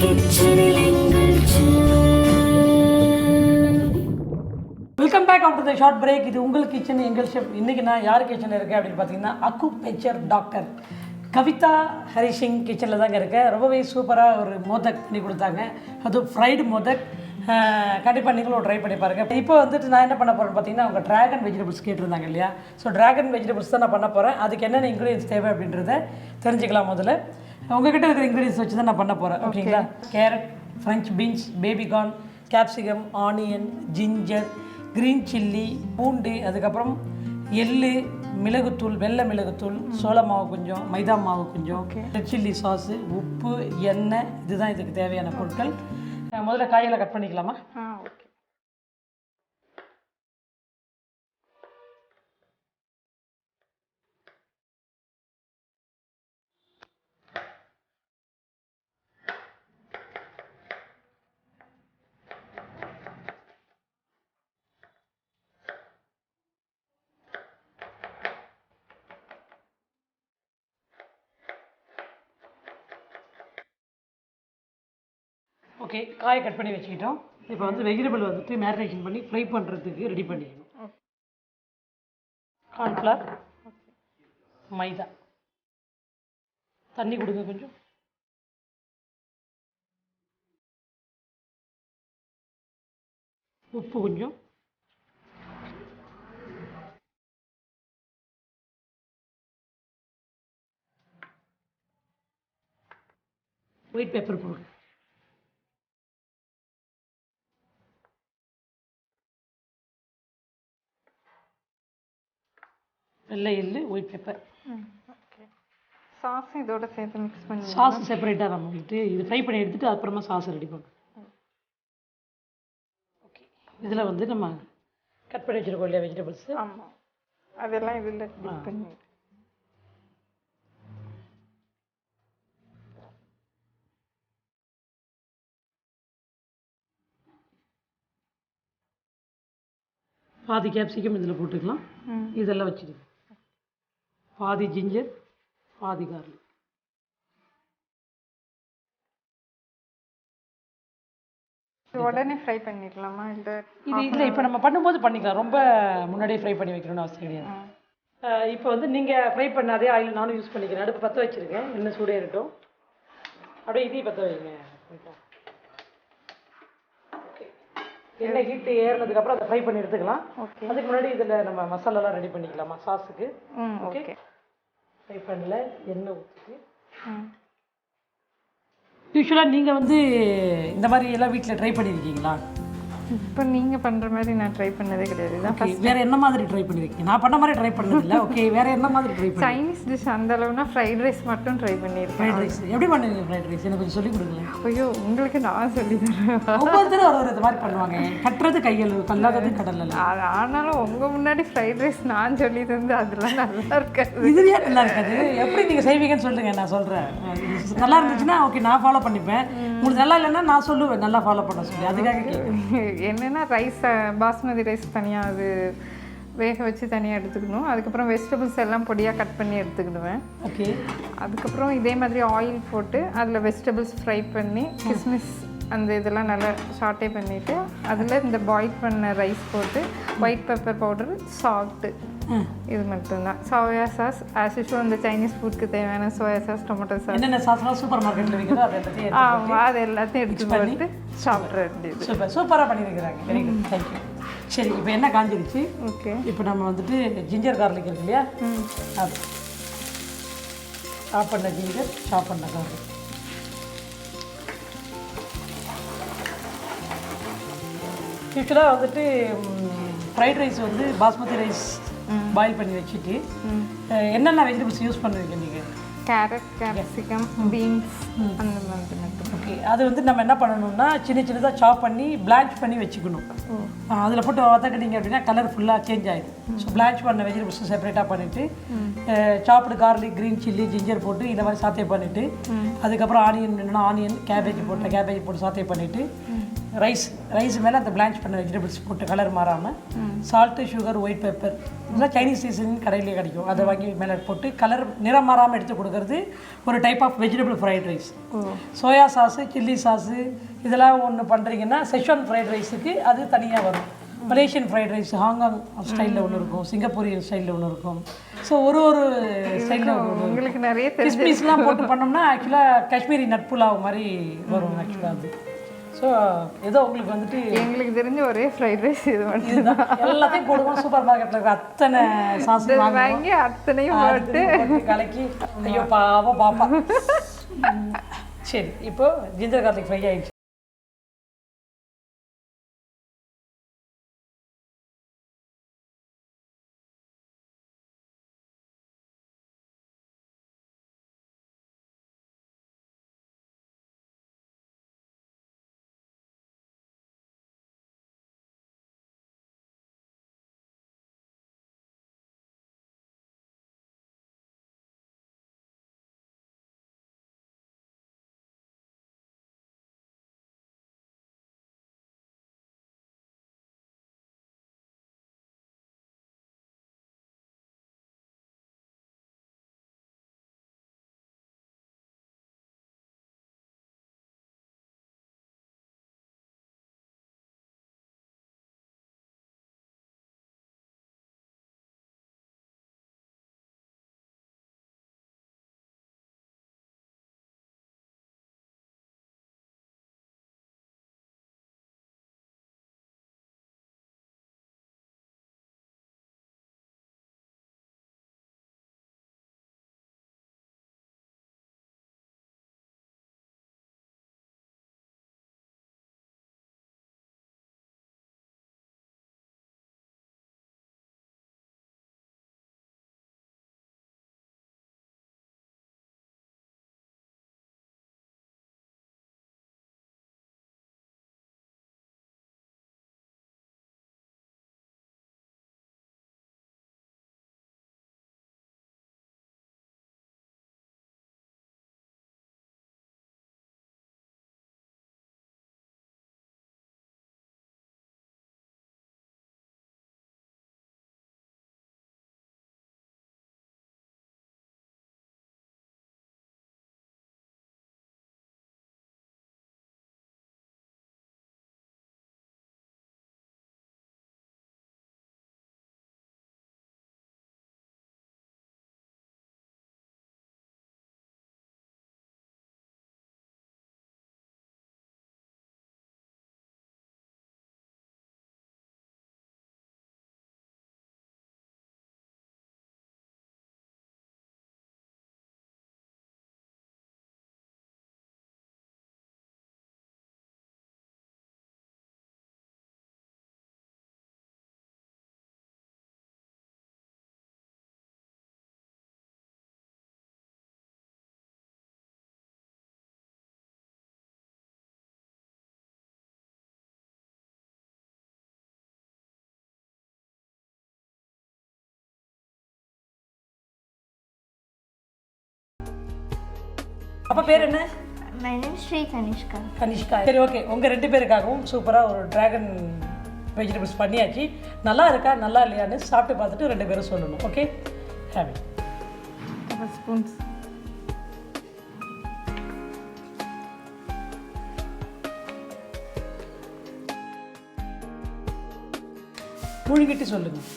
Welcome back after the short break. இது உங்கள் kitchen எங்கள் ஷெஃப். இன்றைக்கி நான் யார் கிச்சனில் இருக்கேன் அப்படின்னு பார்த்தீங்கன்னா அக்குபஞ்சர் டாக்டர் கவிதா ஹரிசிங் கிச்சனில் தாங்க இருக்கேன். ரொம்பவே சூப்பராக ஒரு மோதக் பண்ணி கொடுத்தாங்க, அதுவும் ஃப்ரைடு மோதக். கண்டிப்பாக நீங்களும் ட்ரை பண்ணி பாருங்கள். இப்போ வந்துட்டு நான் என்ன பண்ண போகிறேன்னு பார்த்தீங்கன்னா, அவங்க ட்ராகன் வெஜிடபிள்ஸ் கேட்டிருந்தாங்க இல்லையா? ஸோ ட்ராகன் வெஜிடபிள்ஸ் தான் நான் பண்ண போகிறேன். அதுக்கு என்னென்ன இன்க்ரீடியன்ஸ் தேவை அப்படின்றத தெரிஞ்சுக்கலாம். முதல்ல உங்கள்கிட்ட இருக்கிற இன்க்ரீடியன்ஸ் வச்சு தான் நான் பண்ண போகிறேன். ஓகேங்களா? Carrot, French beans, baby corn, capsicum, onion, ginger, green chilli, பூண்டு, அதுக்கப்புறம் எள்ளு, மிளகுத்தூள், வெள்ளை மிளகுத்தூள், சோள மாவு கொஞ்சம், மைதா மாவு கொஞ்சம், ரெட் சில்லி சாஸு, உப்பு, எண்ணெய், இதுதான் இதுக்கு தேவையான பொருட்கள். முதல்ல காயெல்லாம் கட் பண்ணிக்கலாமா? ஓகே. ஓகே, காயை கட் பண்ணி வச்சுக்கிட்டோம். இப்போ வந்து வெஜிடபிள் வந்துட்டு மேரினேஷன் பண்ணி ஃப்ரை பண்ணுறதுக்கு ரெடி பண்ணிக்கணும். கார்ன்ஃப்ளவர், மைதா, தண்ணி கொடுங்க கொஞ்சம், உப்பு கொஞ்சம், ஒயிட் பெப்பர் போடுங்க, வெள்ளை எள்ளு, ஒயிட் பெப்பர். ஓகே. சாஸ் இதோட சேர்த்து மிக்ஸ் பண்ணி சாஸ் செப்பரேட்டாக நம்ம வந்துட்டு இது ஃப்ரை பண்ணி எடுத்துகிட்டு அப்புறமா சாஸ் ரெடி பண்ணணும். ஓகே, இதில் வந்து நம்ம கட் பண்ணி வச்சுருக்கோம் இல்லையா வெஜிடபிள்ஸு? ஆமாம், அதெல்லாம் இதில் டிப் பண்ணி பாதி கேப்சிகம் இதில் போட்டுக்கலாம். இதெல்லாம் வச்சுக்கலாம். பாதி ஜிஞ்சர், பாதி கார்லிக். உடனே ஃப்ரை பண்ணிடலாமா? இல்லை இல்லை, இப்போ நம்ம பண்ணும்போது பண்ணிக்கலாம். ரொம்ப முன்னாடியே ஃப்ரை பண்ணி வைக்கணும்னு அவசியம் கிடையாது. இப்போ வந்து நீங்கள் ஃப்ரை பண்ணாதே ஆயில் நானும் யூஸ் பண்ணிக்கிறேன். அடுப்பு பற்ற வச்சுருக்கேன், எண்ணெய் சூடே இருக்கட்டும். அப்படியே இதையும் பற்ற வைங்க. ஓகே, எண்ணெய் ஹீட்டு ஏறினதுக்கப்புறம் அதை ஃப்ரை பண்ணி எடுத்துக்கலாம். ஓகே. அதுக்கு முன்னாடி இதில் நம்ம மசாலாலாம் ரெடி பண்ணிக்கலாமா சாஸுக்கு? ஓகே. ஃப்ரை பண்ணல எண்ணெய் ஊற்றிட்டு, யூஸ்வலாக நீங்கள் வந்து இந்த மாதிரி எல்லாம் வீட்டில் ட்ரை பண்ணியிருக்கீங்களா? இப்போ நீங்கள் பண்ணுற மாதிரி நான் ட்ரை பண்ணதே கிடையாது. இதான் வேறு என்ன மாதிரி ட்ரை பண்ணியிருக்கீங்க? நான் பண்ண மாதிரி ட்ரை பண்ணதில்லை. ஓகே, வேறு என்ன மாதிரி ட்ரை பண்ணி? சைனீஸ் டிஷ் அந்த அளவுனா ஃப்ரைட் ரைஸ் மட்டும் ட்ரை பண்ணியிருக்கேன். ஃப்ரைட் ரைஸ் எப்படி பண்ணுவீங்க? ஃப்ரைட் ரைஸ் எனக்கு கொஞ்சம் சொல்லிக் கொடுங்களேன். ஐயோ, உங்களுக்கு நான் சொல்லி தரேன். ஒவ்வொருத்தரும் ஒரு இது மாதிரி பண்ணுவாங்க. கட்டுறது கையல், கல்லாதது கடல். ஆனாலும் உங்கள் முன்னாடி ஃப்ரைட் ரைஸ் நான் சொல்லி தந்து அதெல்லாம் நல்லா இருக்காது. இதுலேயே நல்லா இருக்காது. எப்படி நீங்கள் செய்வீங்கன்னு சொல்லுங்கள், நான் சொல்கிறேன். நல்லா இருந்துச்சுன்னா ஓகே, நான் ஃபாலோ பண்ணிப்பேன். உங்களுக்கு நல்லா இல்லைன்னா நான் சொல்லுவேன் நல்லா ஃபாலோ பண்ண சொல்லி. அதுக்காக கேட்குறேன். என்னென்னா ரைஸ் பாஸ்மதி ரைஸ் தனியாக அது வேக வச்சு தனியாக எடுத்துக்கணும். அதுக்கப்புறம் வெஜிடபிள்ஸ் எல்லாம் பொடியாக கட் பண்ணி எடுத்துக்கிடுவேன். ஓகே. அதுக்கப்புறம் இதே மாதிரி ஆயில் போட்டு அதில் வெஜிடபிள்ஸ் ஃப்ரை பண்ணி கிஸ்மிஸ் அந்த இதெல்லாம் நல்லா ஷார்ட்டே பண்ணிவிட்டு அதில் இந்த பாயில் பண்ண ரைஸ் போட்டு ஒயிட் பெப்பர் பவுடர், சால்ட்டு, இது மட்டும்தான். சோயா சாஸ் ஆஸ் யூஷுவல் இந்த சைனீஸ் ஃபுட்க்கு தேவையான சோயா சாஸ், டொமேட்டோ சாஸ், என்னென்ன சாஸ்லாம் சூப்பர் மார்க்கெட்டில் விற்கிறதோ அது எல்லாத்தையும் ஆமாம், அது எல்லாத்தையும் எடுத்து பண்ணிட்டு சாப்பிட்ற வேண்டியது. சூப்பராக பண்ணியிருக்கிறாங்க. Very good, thank you. சரி, இப்போ என்ன காஞ்சிருச்சு? ஓகே. இப்போ நம்ம வந்துட்டு ஜிஞ்சர் கார்லிக் இருக்கு இல்லையா? அது சாப் பண்ண ஜிஞ்சர், சாப் பண்ண கார்லிக். யூஸ்வலாக வந்துட்டு ஃப்ரைட் ரைஸ் வந்து பாஸ்மதி ரைஸ் பாயில் பண்ணி வச்சுட்டு என்னென்ன வெஜிடபிள்ஸ் யூஸ் பண்ணுவீங்க நீங்கள்? கேரட், கேப்சிகம், பீன்ஸ் அந்த மாதிரி மட்டும். ஓகே, அது வந்து நம்ம என்ன பண்ணணும்னா சின்ன சின்னதாக சாப் பண்ணி பிளான்ச் பண்ணி வச்சுக்கணும். அதில் போட்டு வதக்கிட்டீங்க அப்படின்னா கலர் ஃபுல்லாக சேஞ்ச் ஆகிடும். ஸோ பிளான்ச் பண்ண வெஜிடபிள்ஸும் செப்பரேட்டாக பண்ணிவிட்டு சாப்டு கார்லிக், க்ரீன் சில்லி, ஜிஞ்சர் போட்டு இந்த மாதிரி சாத்தே பண்ணிவிட்டு அதுக்கப்புறம் ஆனியன் வேணும்னா ஆனியன், கேபேஜ் போட்டு சாத்தே பண்ணிவிட்டு ரைஸ் மேலே அந்த பிளான்ச் பண்ண வெஜிடபிள்ஸ் போட்டு கலர் மாறாமல் சால்ட்டு சுகர் ஒயிட் பெப்பர் இதெல்லாம் சைனீஸ் சீசன் கடையிலே கிடைக்கும். அதை வாங்கி மேலே போட்டு கலர் நிறம் மாறாமல் எடுத்து கொடுக்கறது ஒரு type of vegetable fried rice. Soya sauce chilli sauce இதெல்லாம் ஒன்று பண்ணுறீங்கன்னா செஷ்வான் ஃப்ரைட் ரைஸுக்கு அது தனியாக வரும். மலேசியன் ஃப்ரைட் ரைஸ் ஹாங்காங் ஸ்டைலில் ஒன்று இருக்கும், சிங்கப்பூரியன் ஸ்டைலில் ஒன்று இருக்கும். ஸோ ஒரு ஸ்டைலில் உங்களுக்கு நிறைய கிஸ்மிஸ்லாம் போட்டு பண்ணோம்னா ஆக்சுவலாக காஷ்மீரி நட்புலாவ் மாதிரி வரும் ஆக்சுவலாக அது. ஸோ ஏதோ உங்களுக்கு வந்துட்டு எங்களுக்கு தெரிஞ்ச ஒரே ஃப்ரைட் ரைஸ் இது இதுதான். எல்லாத்தையும் போடுவோம். சூப்பர் மார்க்கெட்டில் இருக்க அத்தனை சாஸ் வாங்கி அத்தனையும் போட்டு கலக்கி ஐயோ பாவம் பாப்பா. சரி, இப்போ ஜிஞ்சர் கார்லிக் ஃப்ரை ஆயிடுச்சு. அப்போ பேர் என்ன? My name is Sri Kanishka. Kanishka. சரி, ஓகே. உங்கள் 2 பேருக்காகவும் சூப்பராக ஒரு ட்ராகன் வெஜிடபிள்ஸ் பண்ணியாச்சு. நல்லா இருக்கா நல்லா இல்லையான்னு சாப்பிட்டு பார்த்துட்டு 2 பேரும் சொல்லணும். Okay, heavy spoons. முழுங்கிட்டு சொல்லுங்கள்.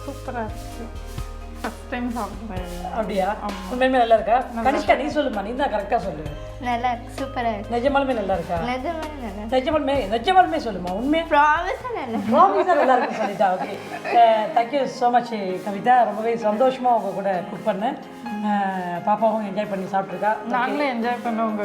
சூப்பராக இருக்குது. ஃபஸ்ட் டைம் சாப்பிட்றேன். அப்படியா? உண்மையுமே நல்லா இருக்கா? கனிஷ்கா நீ சொல்லுமா, நீ தான் கரெக்டாக சொல்லு. நல்லா இருக்கு, சூப்பராக இருக்கு. நிஜமாலுமே நல்லா இருக்கா? நிஜமாலுமே சொல்லுமா. உண்மையாக ப்ராமிஸாக நல்லா இருக்கு சொல்லிட்டா. Okay, thank you so much Kavitha. ரொம்பவே சந்தோஷமாக உங்கள் கூட குக் பண்ணேன். பாப்பாவும் என்ஜாய் பண்ணி சாப்பிட்ருக்கா. நாங்களும் என்ஜாய் பண்ணுவோம்.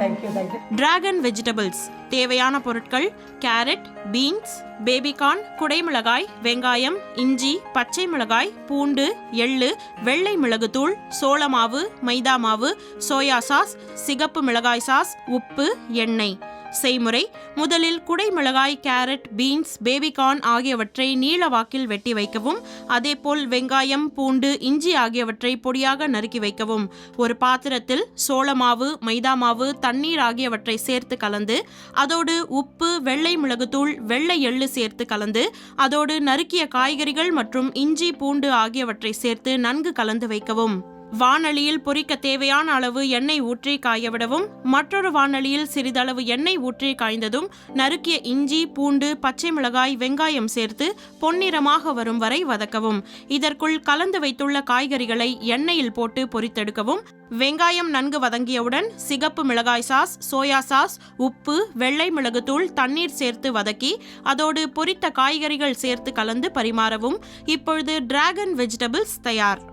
தேங்க்யூ. டிராகன் வெஜிடபிள்ஸ் தேவையான பொருட்கள்: கேரட், பீன்ஸ், பேபிகார்ன், குடைமிளகாய், வெங்காயம், இஞ்சி, பச்சை மிளகாய், பூண்டு, எள்ளு, வெள்ளை மிளகுத்தூள், சோள மாவு, மைதா மாவு, சோயா சாஸ், சிகப்பு மிளகாய் சாஸ், உப்பு, எண்ணெய். செய்முறை: முதலில் குடைமிளகாய், கேரட், பீன்ஸ், பேபிகார்ன் ஆகியவற்றை நீள வாக்கில் வெட்டி வைக்கவும். அதேபோல் வெங்காயம், பூண்டு, இஞ்சி ஆகியவற்றை பொடியாக நறுக்கி வைக்கவும். ஒரு பாத்திரத்தில் சோளமாவு, மைதா மாவு, தண்ணீர் ஆகியவற்றை சேர்த்து கலந்து அதோடு உப்பு, வெள்ளை மிளகுத்தூள், வெள்ளை எள்ளு சேர்த்து கலந்து அதோடு நறுக்கிய காய்கறிகள் மற்றும் இஞ்சி, பூண்டு ஆகியவற்றை சேர்த்து நன்கு கலந்து வைக்கவும். வாணலியில் பொரிக்க தேவையான அளவு எண்ணெய் ஊற்றி காயவிடவும். மற்றொரு வாணலியில் சிறிதளவு எண்ணெய் ஊற்றி காய்ந்ததும் நறுக்கிய இஞ்சி, பூண்டு, பச்சை மிளகாய், வெங்காயம் சேர்த்து பொன்னிறமாக வரும் வரை வதக்கவும். இதற்குள் கலந்து வைத்துள்ள காய்கறிகளை எண்ணெயில் போட்டு பொரித்தெடுக்கவும். வெங்காயம் நன்கு வதங்கியவுடன் சிகப்பு மிளகாய் சாஸ், சோயா சாஸ், உப்பு, வெள்ளை மிளகுத்தூள், தண்ணீர் சேர்த்து வதக்கி அதோடு பொரித்த காய்கறிகள் சேர்த்து கலந்து பரிமாறவும். இப்பொழுது டிராகன் வெஜிடபிள்ஸ் தயார்.